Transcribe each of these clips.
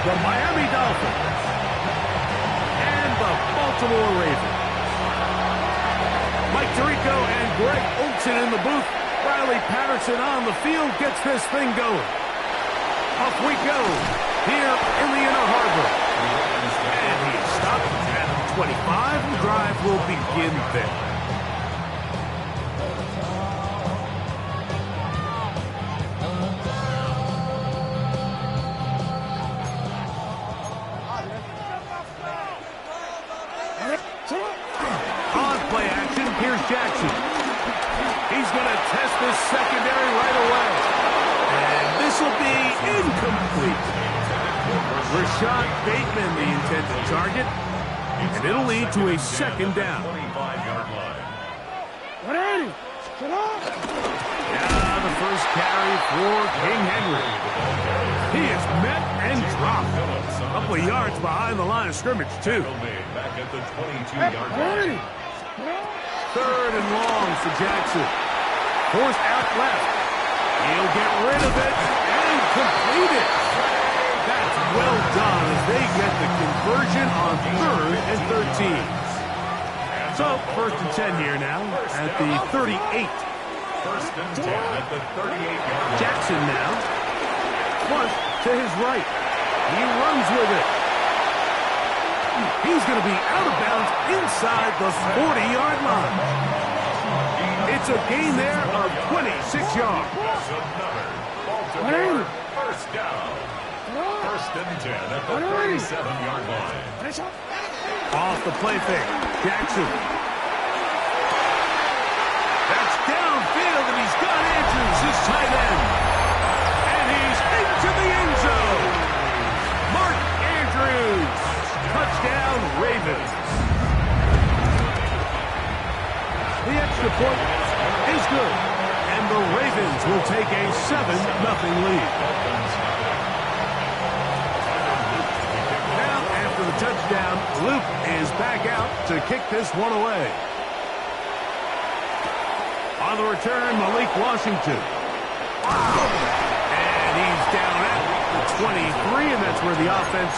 the Miami Dolphins and the Baltimore Ravens. Mike Tirico and Greg Olsen in the booth. Riley Patterson on the field gets this thing going. Off we go here in the Inner Harbor. And he is stopped at 25. The drive will begin there. On play action, here's Jackson. He's going to test this secondary right away. And this will be incomplete. Rashad Bateman, the intended target. And it'll lead to a second down. Now the first carry for King Henry. He is met and dropped. A couple of yards behind the line of scrimmage, too. Back at the 22-yard line. Third and long for Jackson. Forced out left. He'll get rid of it and complete it. That's well done as they get the conversion on 3rd and 13. So, 1st and 10 here now at the 38. 1st and 10 at the 38-yard line. Jackson now. Flush to his right. He runs with it. He's going to be out of bounds inside the 40-yard line. It's a gain there of 26 yards. Baltimore, first down. 1st and 10 at the 37-yard line. Off the play fake. Jackson. That's downfield, and he's got Andrews, his tight end. And he's into the end zone. Mark Andrews. Touchdown, Ravens. The extra point is good, and the Ravens will take a 7-0 lead. Now, after the touchdown, Luke is back out to kick this one away. On the return, Malik Washington. And he's down at the 23, and that's where the offense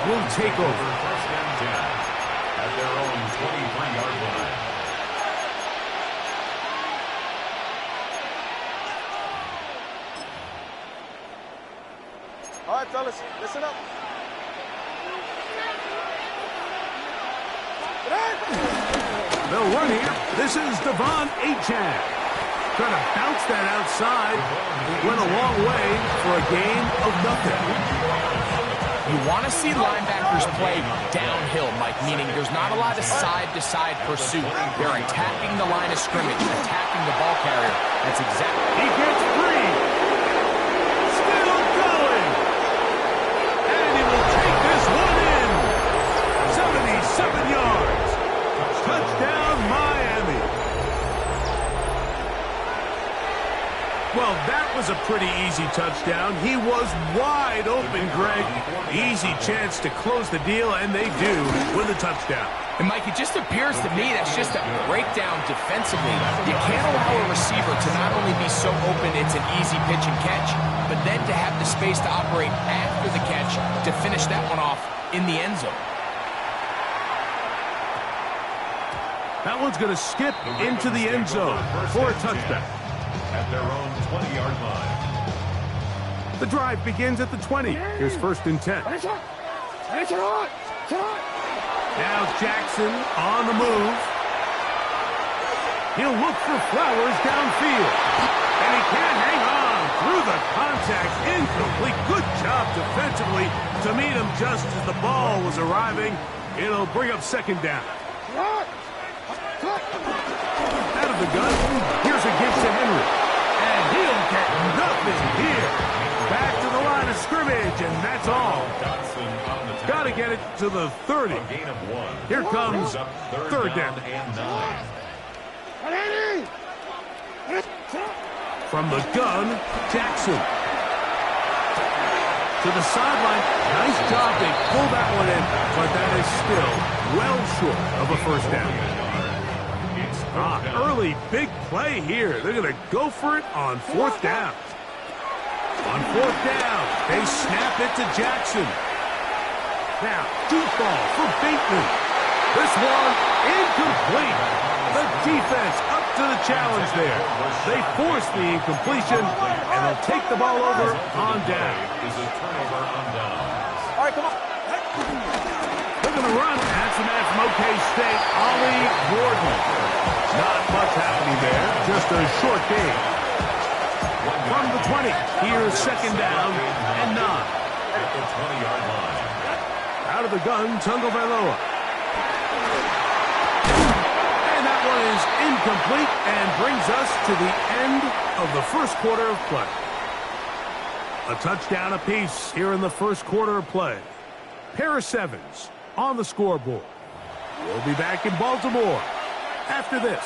will take over. 1st and 10 at their own 23-yard line. All right, fellas, listen up. They'll run here. This is Devon Achane. Trying to bounce that outside. Went a long way for a gain of nothing. You want to see linebackers play downhill, Mike, meaning there's not a lot of side-to-side pursuit. They're attacking the line of scrimmage, attacking the ball carrier. That's exactly. He gets free. Still going. And he will take this one in. 77 yards. Touchdown, Miami. Well, that was a pretty easy touchdown. He was wide open, Greg. Easy chance to close the deal, and they do with a touchdown. And, Mike, it just appears to me that's just a breakdown defensively. You can't allow a receiver to not only be so open it's an easy pitch and catch, but then to have the space to operate after the catch to finish that one off in the end zone. That one's going to skip into the end zone for a touchdown. At their own 20-yard line. The drive begins at the 20. Here's 1st and 10. Now Jackson on the move. He'll look for Flowers downfield. And he can't hang on through the contact. Incomplete. Good job defensively to meet him just as the ball was arriving. It'll bring up second down. Out of the gun, here's a give to Henry. And he'll get nothing here. Back to the line of scrimmage, and that's all. Got to get it to the 30. Here comes third down. And 9. From the gun, Jackson. To the sideline. Nice job. They pull that one in, but that is still well short of a first down. Early big play here. They're going to go for it on 4th down. On 4th down, they snap it to Jackson. Now, deep ball for Bateman. This one incomplete. The defense up to the challenge there. They force the incompletion, and they'll take the ball over on down. Is a turnover on downs. All right, come on. They're going to run. That's the man from OK State, Ollie Gordon. Not much happening there. Just a short game. From the 20, here's second down and 9. At the 20-yard line. Out of the gun, Tagovailoa. And that one is incomplete and brings us to the end of the first quarter of play. A touchdown apiece here in the first quarter of play. Pair of sevens on the scoreboard. We'll be back in Baltimore after this.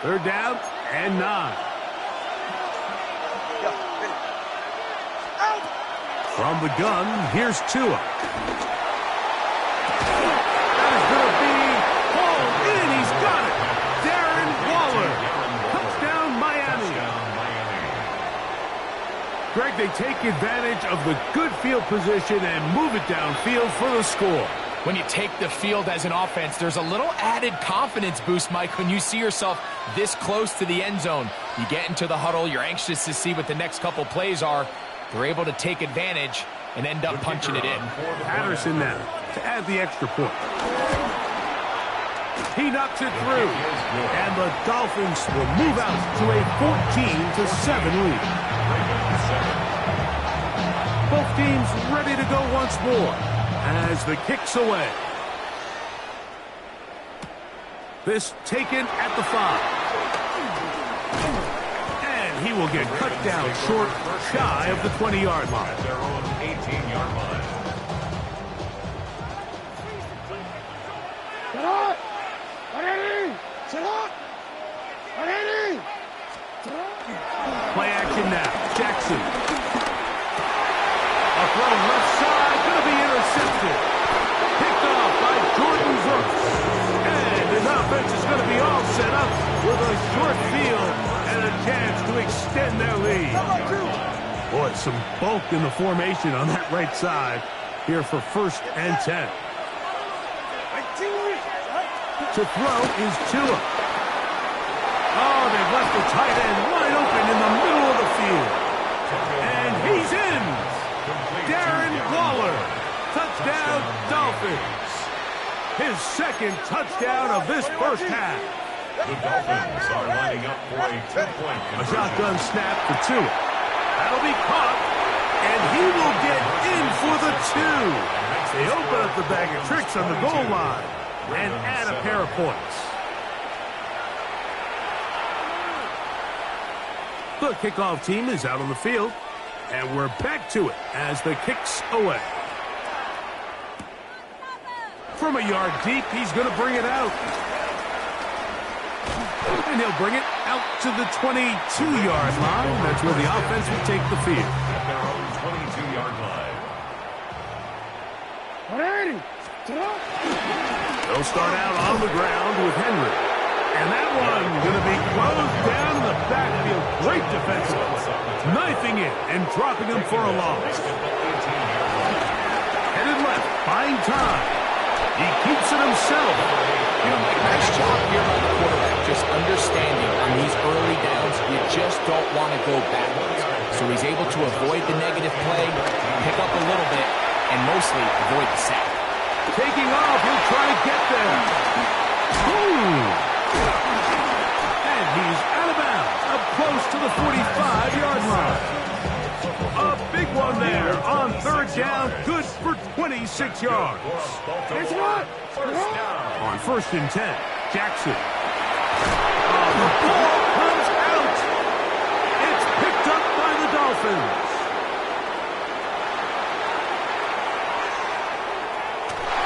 Third down and 9. From the gun, here's Tua. That is going to be hauled in. He's got it. Darren Waller. Touchdown, Miami. Greg, they take advantage of the good field position and move it downfield for the score. When you take the field as an offense, there's a little added confidence boost, Mike, when you see yourself this close to the end zone. You get into the huddle, you're anxious to see what the next couple plays are. They're able to take advantage and end up punching it in. Patterson now to add the extra point. He knocks it through, and the Dolphins will move out to a 14-7 lead. Both teams ready to go once more as the kick's away. This taken at the 5. And he will get cut down short, shy of the 20-yard line. At their own 18-yard line. Play action now. Jackson. A throw left side, going to be intercepted. Picked off by Jordan Brooks. And his offense is going to be all set up with a short field and a chance to extend their lead. Boy, some bulk in the formation on that right side here for 1st and 10. To throw is Tua. Oh, they've left the tight end wide open in the middle of the field. And he's in. Darren Waller. Touchdown, Dolphins. His second touchdown of this first half. The Dolphins are lining up for a 2-point A conversion. shotgun snap for Tua. That'll be caught. And he will get in for the 2. They open up the bag of tricks on the goal line and add a pair of points. The kickoff team is out on the field, and we're back to it as the kick's away. From a yard deep, he's going to bring it out. And he'll bring it out to the 22-yard line. That's where the offense will take the field. At their own 22-yard line. They'll start out on the ground with Henry. And that one going to be closed down in the backfield. Great defensive play. Knifing it and dropping him for a loss. Headed left, buying time. He keeps it himself. You know, Mike, nice job here by the quarterback, just understanding on these early downs, you just don't want to go backwards. So he's able to avoid the negative play, pick up a little bit, and mostly avoid the sack. Taking off, he'll try to get there. Ooh. And he's out of bounds, up close to the 45-yard line. A big one there on 3rd down, good for 26 yards. On 1st and 10, Jackson. The ball comes out. It's picked up by the Dolphins.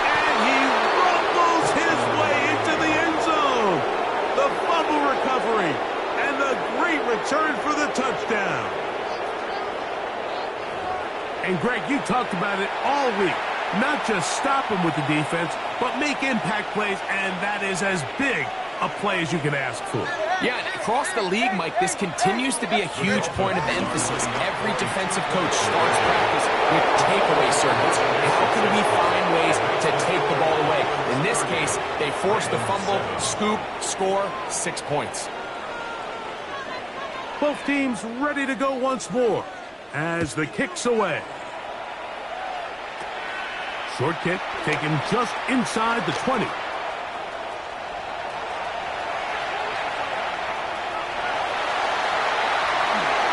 And he rumbles his way into the end zone. The fumble recovery and the great return for the touchdown. And Greg, you talked about it all week. Not just stop them with the defense, but make impact plays, and that is as big a play as you can ask for. Yeah, and across the league, Mike, this continues to be a huge point of emphasis. Every defensive coach starts practice with takeaway circuits. And how can we They forced the fumble, scoop, score, 6 points. Both teams ready to go once more as the kick's away. Short kick taken just inside the 20.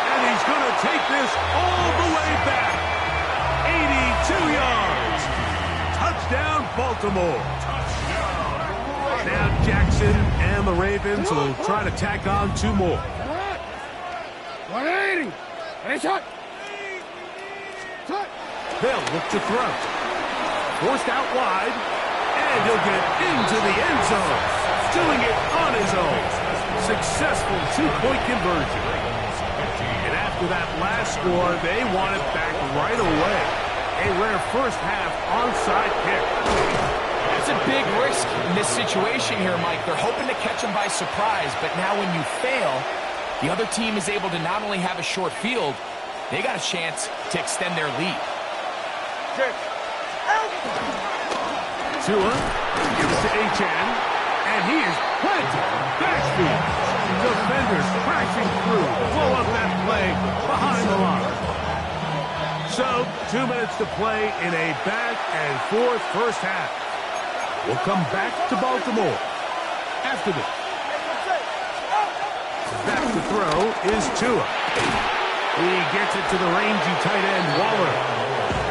And he's going to take this all the way back. 82 yards. Touchdown, Baltimore. Now Jackson and the Ravens will try to tack on 2 more. 180. They'll look to throw. Forced out wide, and he'll get into the end zone. Doing it on his own. Successful 2-point conversion. And after that last score, they want it back right away. A rare first-half onside kick. It's a big risk in this situation here, Mike. They're hoping to catch him by surprise, but now when you fail, the other team is able to not only have a short field, they got a chance to extend their lead. Tua gives to Achane, and he is planted. Backfield. Defenders crashing through. Blow up that play behind the line. So, 2 minutes to play in a back-and-forth first half. We'll come back to Baltimore after this. Back to throw is Tua. He gets it to the rangy tight end, Waller.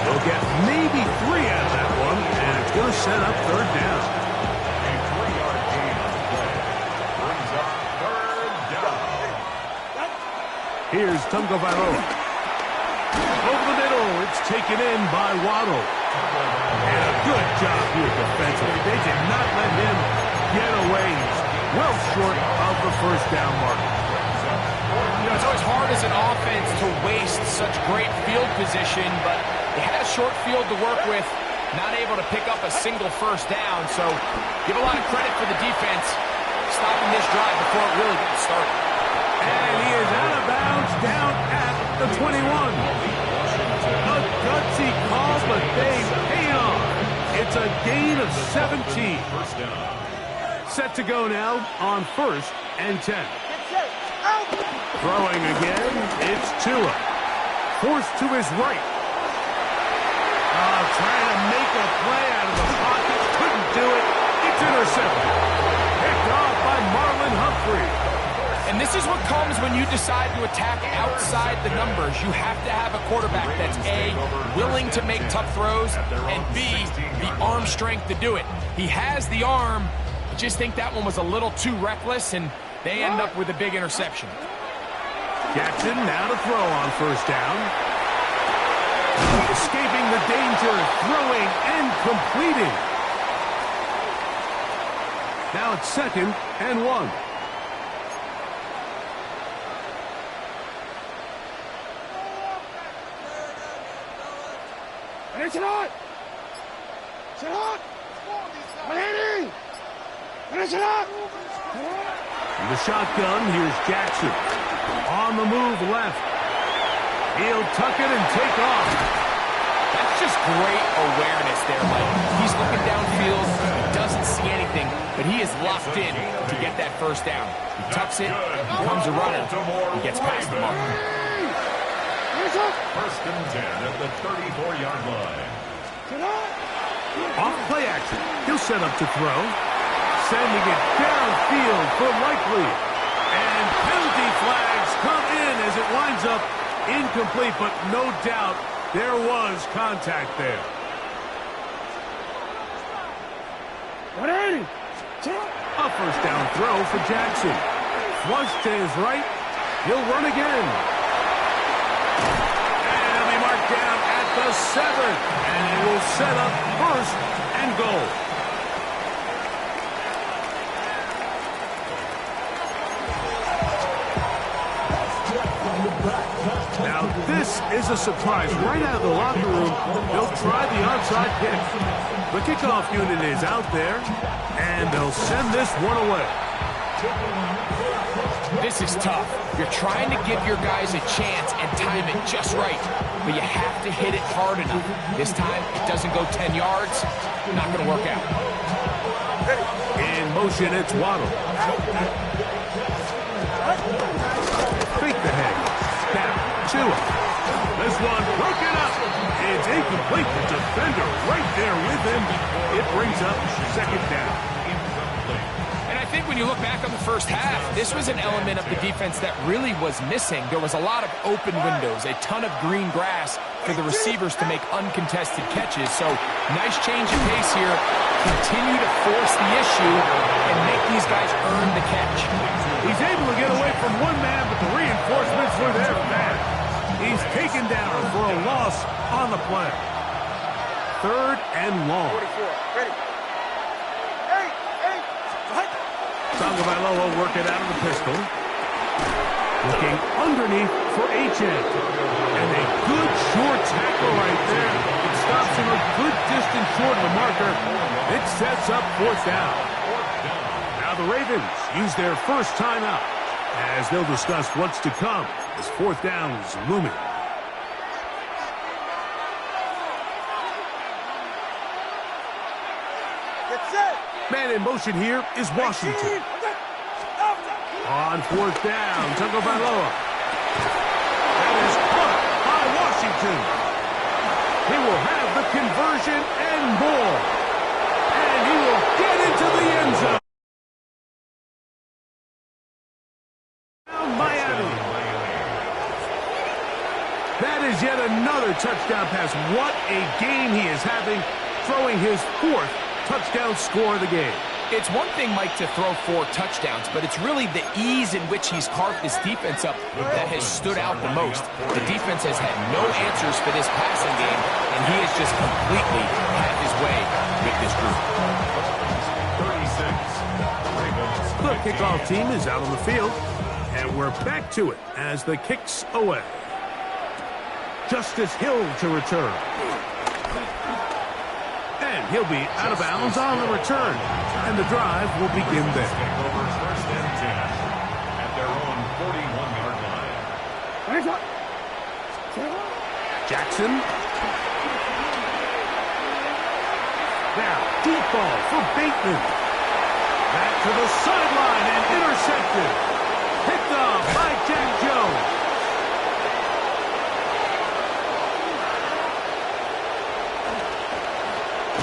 He'll get maybe 3 out of that one, and it's going to set up third down. A 3-yard gain on the play brings up third down. Here's Tagovailoa. Over the middle, it's taken in by Waddle. And a good job here defensively. They did not let him get away. He's well short of the first down mark. You know, it's always hard as an offense to waste such great field position, but they had a short field to work with, not able to pick up a single first down. So give a lot of credit for the defense stopping this drive before it really gets started. And he is out of bounds down at the 21. A gutsy call, but they paid off. It's a gain of 17. Set to go now on 1st and 10. Throwing again, it's Tua. Forced to his right. Trying to make a play out of the pocket. Couldn't do it. It's intercepted. Picked off by Marlon Humphrey. And this is what comes when you decide to attack outside the numbers. You have to have a quarterback that's A, willing to make tough throws, and B, the arm strength to do it. He has the arm. I just think that one was a little too reckless, and they end up with a big interception. Jackson now to throw on first down. Escaping the danger, throwing and completing. Now it's 2nd and 1. It's not. In the shotgun, here's Jackson. On the move left. He'll tuck it and take off. That's just great awareness there, Mike. He's looking downfield. He doesn't see anything, but he is locked in to get that first down. He tucks it, becomes a runner, he gets past the mark. 1st and 10 at the 34-yard line. Off play action. He'll set up to throw. Sending it downfield for Likely. And penalty flags come in as it winds up incomplete, but no doubt there was contact there. 180. A first down throw for Jackson. Flush to his right. He'll run again. And he'll be marked down at the 7. And it will set up 1st and goal. Now, this is a surprise. Right out of the locker room, they'll try the onside kick. The kickoff unit is out there, and they'll send this one away. This is tough. You're trying to give your guys a chance and time it just right. but you have to hit it hard enough. This time, it doesn't go 10 yards. Not going to work out. In motion, it's Waddle. Fake the head. Snap. Tua. This one broken up. It's incomplete. The defender right there with him. It brings up second down. And I think when you look back on the first half, this was an element of the defense that really was missing. There was a lot of open windows, a ton of green grass for the receivers to make uncontested catches. So nice change of pace here. Continue to force the issue and make these guys earn the catch. He's able to get away from one man, but the reinforcements were there fast. He's taken down for a loss on the play. Third and long. 44. Ready. Hey. Tagovailoa working out of the pistol. Looking underneath for Achane. And a good short tackle right there. It stops him a good distance short of the marker. It sets up fourth down. Now the Ravens use their first timeout as they'll discuss what's to come as fourth down is looming. Get set. Man in motion here is Washington. On fourth down, Tagovailoa. That is caught by Washington. He will have the conversion and more. And he will get into the end zone. Miami. That is yet another touchdown pass. What a game he is having, throwing his fourth touchdown score of the game. It's one thing, Mike, to throw 4 touchdowns, but it's really the ease in which he's carved this defense up that has stood out the most. The defense has had no answers for this passing game, and he has just completely had his way with this group. 36. The kickoff team is out on the field, and we're back to it as the kick's away. Justice Hill to return. And he'll be out of bounds on the return. And the drive will begin there. Takeovers first and 10 at their own 41-yard line. Jackson. Now, deep ball for Bateman. Back to the sideline and intercepted. Picked off by Jack Jones.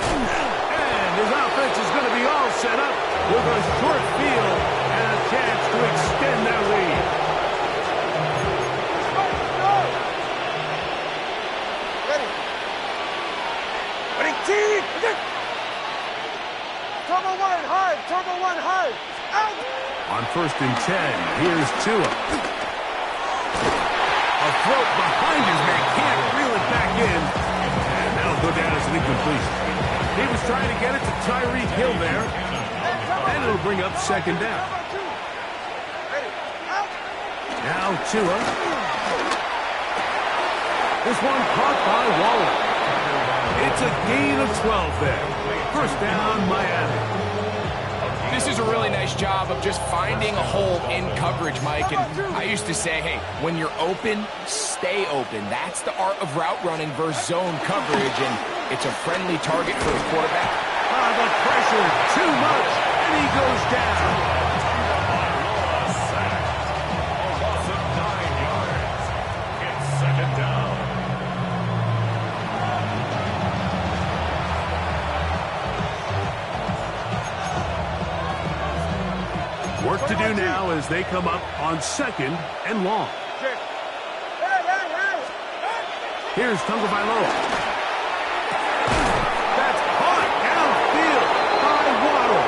And his offense is going to be all set up with a short field and a chance to extend their lead. Team! Turbo one hard! Out! On first and 10, here's Tua. A throat behind his man, can't reel it back in. And that'll go down as an incompletion. He was trying to get it to Tyreek Hill there. And it'll bring up second down. Now Tua. This one caught by Waller. It's a gain of 12 there. First down, Miami. This is a really nice job of just finding a hole in coverage, Mike. And I used to say, hey, when you're open, stay open. That's the art of route running versus zone coverage, and it's a friendly target for the quarterback. The pressure, too much, and he goes down. A loss of 9 yards. It's second down. Work to do now as they come up on second and long. Here's Tagovailoa. That's caught downfield by Waddle.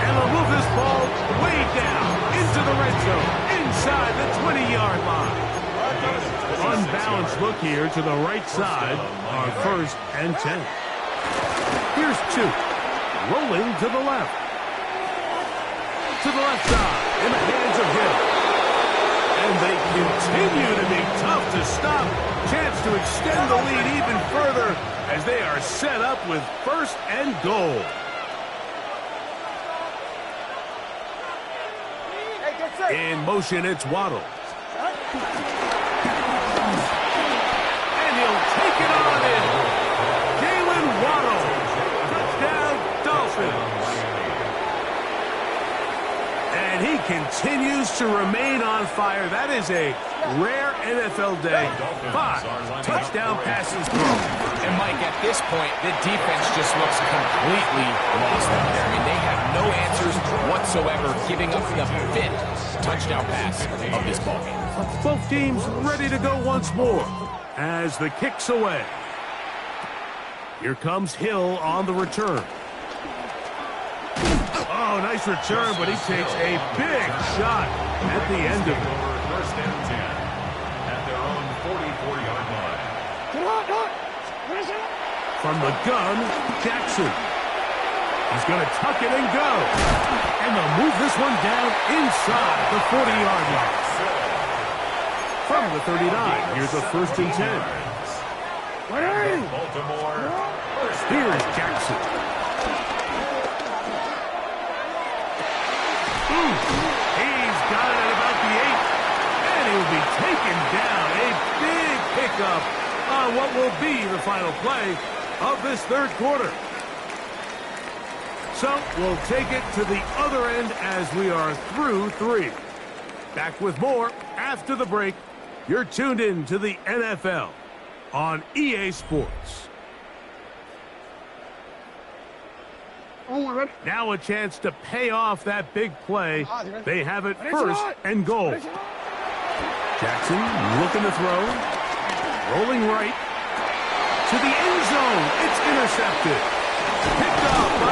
And they'll move this ball way down into the red zone, inside the 20-yard line. Unbalanced look here to the right side on first and 10. Here's 2. Rolling to the left. To the left side, in the hands of Hill. And they continue to be tough to stop. Chance to extend the lead even further as they are set up with first and goal. In motion, it's Waddle. take it on in. Jalen Waddle. Touchdown, Dolphins. And he continues to remain on fire. That is a rare NFL day. 5 touchdown passes thrown. And Mike, at this point, the defense just looks completely lost out there. I mean, they have no answers whatsoever, giving up the 5th touchdown pass of this ballgame. Both teams ready to go once more as the kick's away. Here comes Hill on the return. Oh, nice return, but he takes a big shot at the end of it. First and 10 at their own 44-yard line. From the gun, Jackson. He's going to tuck it and go. And they'll move this one down inside the 40-yard line. From the 39, here's a 1st and 10. Baltimore. Here's Jackson. He's got it at about the 8. And he'll be taken down. A big pickup on what will be the final play of this 3rd quarter. So we'll take it to the other end as we are through 3. Back with more after the break. You're tuned in to the NFL on EA Sports. Now a chance to pay off that big play. They have it 1st and goal. Jackson looking to throw. Rolling right. To the end zone. It's intercepted. Picked up by